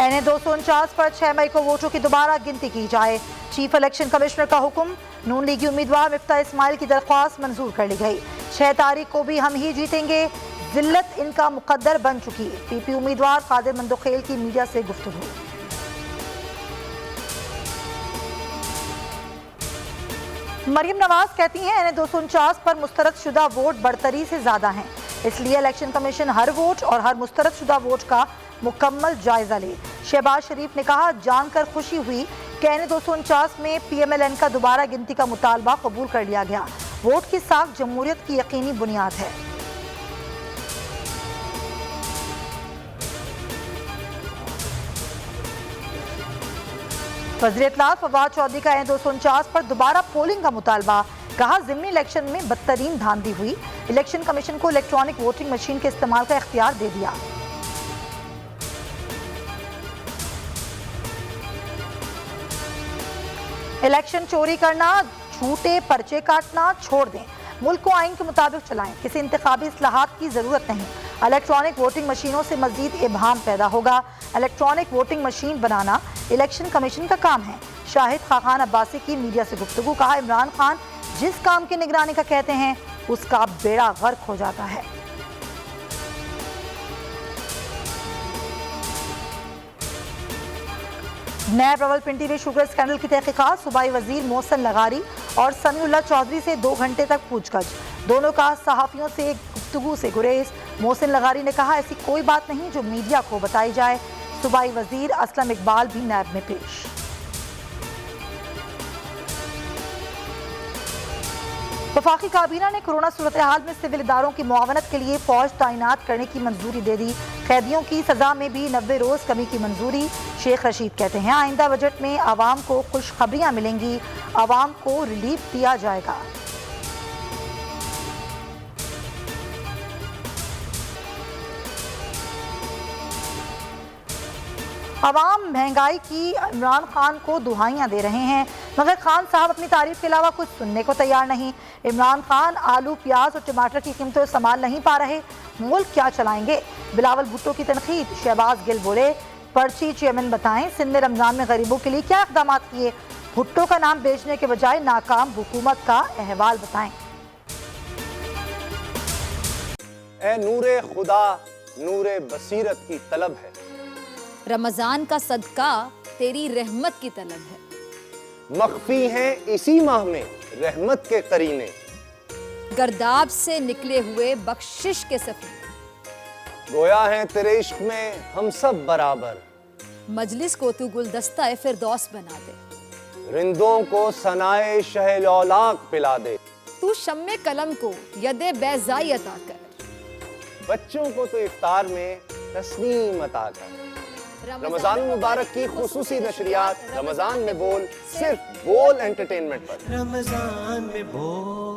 NA 249 पर 6 मई को वोटों की दोबारा गिनती की जाए। चीफ इलेक्शन कमिश्नर का हुक्म। नून लीगी उम्मीदवार मिफ्ता इस्माइल की दरख्वास्त मंजूर कर ली गई। 6 तारीख को भी हम ही जीतेंगे, जिल्लत इनका मुकद्दर बन चुकी। पीपी उम्मीदवार कादिर मंदोखेल की मीडिया से गुफ्तगू। मरियम नवाज कहती हैं एनए 249 पर मुस्तरद शुदा वोट बढ़तरी से ज्यादा हैं, इसलिए इलेक्शन कमीशन हर वोट और हर मुस्तरद शुदा वोट का मुकम्मल जायजा ले। शहबाज शरीफ ने कहा, जानकर खुशी हुई कि एनए 249 में पीएमएलएन का दोबारा गिनती का मुतालबा कबूल कर लिया गया। वोट की साख जमहूरियत की यकीनी बुनियाद है। वज़ीर इत्तलात फवाद चौधरी का एनए 249 पर दोबारा पोलिंग का मुतालबा। कहा, ज़िमनी इलेक्शन में बदतरीन धांधली हुई, इलेक्शन कमीशन को इलेक्ट्रॉनिक वोटिंग मशीन के इस्तेमाल का इख्तियार दे दिया। इलेक्शन चोरी करना, झूठे पर्चे काटना छोड़ दें, मुल्क को आइन के मुताबिक चलाएं, किसी इंतखाबी इस्लाहात की जरूरत नहीं। इलेक्ट्रॉनिक वोटिंग मशीनों से मजीद इबहाम पैदा होगा। इलेक्ट्रॉनिक वोटिंग मशीन बनाना इलेक्शन कमीशन का काम है। शाहिद खान अब्बासी की मीडिया से गुफ्तगू। कहा, इमरान खान जिस काम की निगरानी का कहते हैं उसका बेड़ा गर्क हो जाता है। नैब रावलपिंडी में शुगर स्कैंडल की तहकीकात। सूबाई वजीर मोहसिन लगारी और समीउल्लाह चौधरी से 2 घंटे तक पूछताछ। दोनों का सहाफियों से गुफ्तगू से गुरेज। मोहसिन लगारी ने कहा, ऐसी कोई बात नहीं जो मीडिया को बताई जाए। सूबाई वजीर असलम इकबाल भी नैब में पेश। वफाकी काबीना ने कोरोना सूरत हाल में सिविल इदारों की मुआवनत के लिए फौज तैनात करने की मंजूरी दे दी। कैदियों की सजा में भी 90 रोज कमी की मंजूरी। शेख रशीद कहते हैं, आइंदा बजट में आवाम को खुशखबरियां मिलेंगी, आवाम को रिलीफ दिया जाएगा। अवाम महंगाई की इमरान खान को दुहाइयां दे रहे हैं, मगर खान साहब अपनी तारीफ के अलावा कुछ सुनने को तैयार नहीं। इमरान खान आलू, प्याज और टमाटर की कीमतें संभाल नहीं पा रहे, मुल्क क्या चलाएंगे। बिलावल भुट्टो की तनकीद। शहबाज गिल बोले, पर्ची चेयरमैन बताएं, सिंध में रमजान में गरीबों के लिए क्या इक़दाम किए। भुट्टो का नाम बेचने के बजाय नाकाम हुकूमत का अहवाल बताएं। ए नूरे खुदा, नूरे बसीरत की तलब है, रमजान का सदका तेरी रहमत की तलब है। मख्फी हैं इसी माह में रहमत के करीने, गर्दाब से निकले हुए बख्शिश के सफीने। गोया है तेरे इश्क में हम सब बराबर, मजलिस को तू गुलदस्ता फिरदौस बना दे। रिंदों को सनाए शहलौलाक पिला दे, तू शम्मे कलम को यदे बैज़ाई अता कर। बच्चों को तो इफ्तार में तस्नीम अता कर। रमजान मुबारक की खुसूसी नशरियात रमजान में बोल, सिर्फ बोल एंटरटेनमेंट पर। रमजान में बोल।